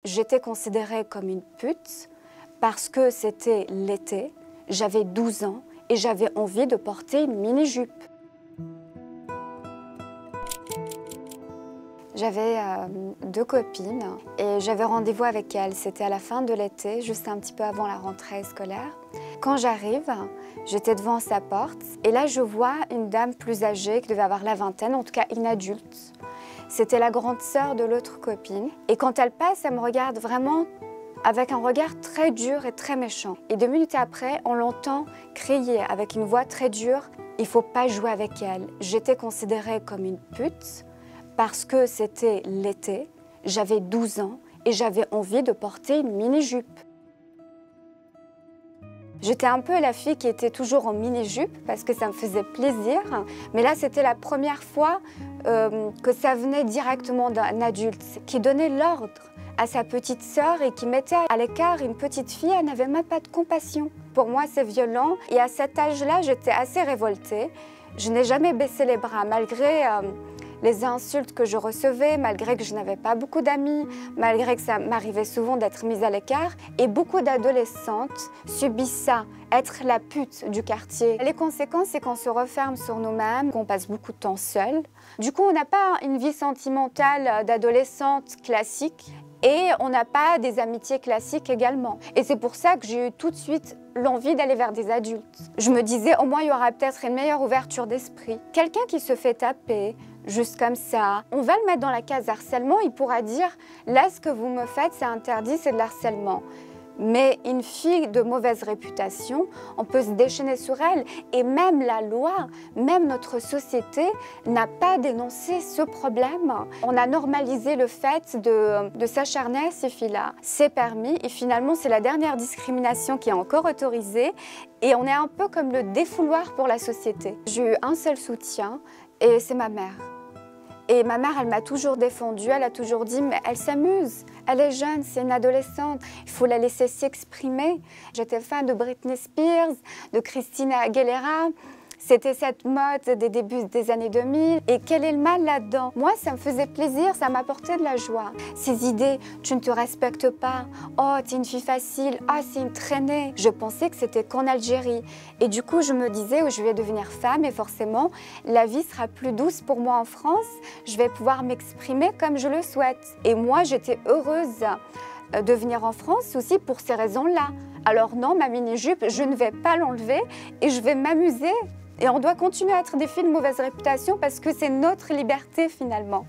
J'étais considérée comme une pute parce que c'était l'été, j'avais 12 ans et j'avais envie de porter une mini-jupe. J'avais 2 copines et j'avais rendez-vous avec elles. C'était à la fin de l'été, juste un petit peu avant la rentrée scolaire. Quand j'arrive, j'étais devant sa porte et là je vois une dame plus âgée qui devait avoir la vingtaine, en tout cas une adulte. C'était la grande sœur de l'autre copine et quand elle passe, elle me regarde vraiment avec un regard très dur et très méchant. Et 2 minutes après, on l'entend crier avec une voix très dure « Il ne faut pas jouer avec elle ». J'étais considérée comme une pute parce que c'était l'été, j'avais 12 ans et j'avais envie de porter une mini-jupe. J'étais un peu la fille qui était toujours en mini-jupe parce que ça me faisait plaisir. Mais là, c'était la première fois que ça venait directement d'un adulte qui donnait l'ordre à sa petite sœur et qui mettait à l'écart une petite fille. Elle n'avait même pas de compassion. Pour moi, c'est violent. Et à cet âge-là, j'étais assez révoltée. Je n'ai jamais baissé les bras malgré les insultes que je recevais, malgré que je n'avais pas beaucoup d'amis, malgré que ça m'arrivait souvent d'être mise à l'écart. Et beaucoup d'adolescentes subissent ça, être la pute du quartier. Les conséquences, c'est qu'on se referme sur nous-mêmes, qu'on passe beaucoup de temps seul. Du coup, on n'a pas une vie sentimentale d'adolescente classique et on n'a pas des amitiés classiques également. Et c'est pour ça que j'ai eu tout de suite l'envie d'aller vers des adultes. Je me disais, au moins, il y aura peut-être une meilleure ouverture d'esprit. Quelqu'un qui se fait taper, juste comme ça, on va le mettre dans la case harcèlement, il pourra dire « Là, ce que vous me faites, c'est interdit, c'est de l'harcèlement ». Mais une fille de mauvaise réputation, on peut se déchaîner sur elle. Et même la loi, même notre société n'a pas dénoncé ce problème. On a normalisé le fait de s'acharner à ces filles-là. C'est permis et finalement, c'est la dernière discrimination qui est encore autorisée. Et on est un peu comme le défouloir pour la société. J'ai eu un seul soutien et c'est ma mère. Et ma mère, elle m'a toujours défendue, elle a toujours dit « mais elle s'amuse, elle est jeune, c'est une adolescente, il faut la laisser s'exprimer ». J'étais fan de Britney Spears, de Christina Aguilera. C'était cette mode des débuts des années 2000. Et quel est le mal là-dedans? Moi, ça me faisait plaisir, ça m'apportait de la joie. Ces idées, tu ne te respectes pas, oh, t'es une fille facile, ah, c'est une traînée. Je pensais que c'était qu'en Algérie. Et du coup, je me disais, oh, je vais devenir femme et forcément, la vie sera plus douce pour moi en France. Je vais pouvoir m'exprimer comme je le souhaite. Et moi, j'étais heureuse de venir en France aussi pour ces raisons-là. Alors non, ma mini-jupe, je ne vais pas l'enlever et je vais m'amuser. Et on doit continuer à être des filles de mauvaise réputation parce que c'est notre liberté finalement.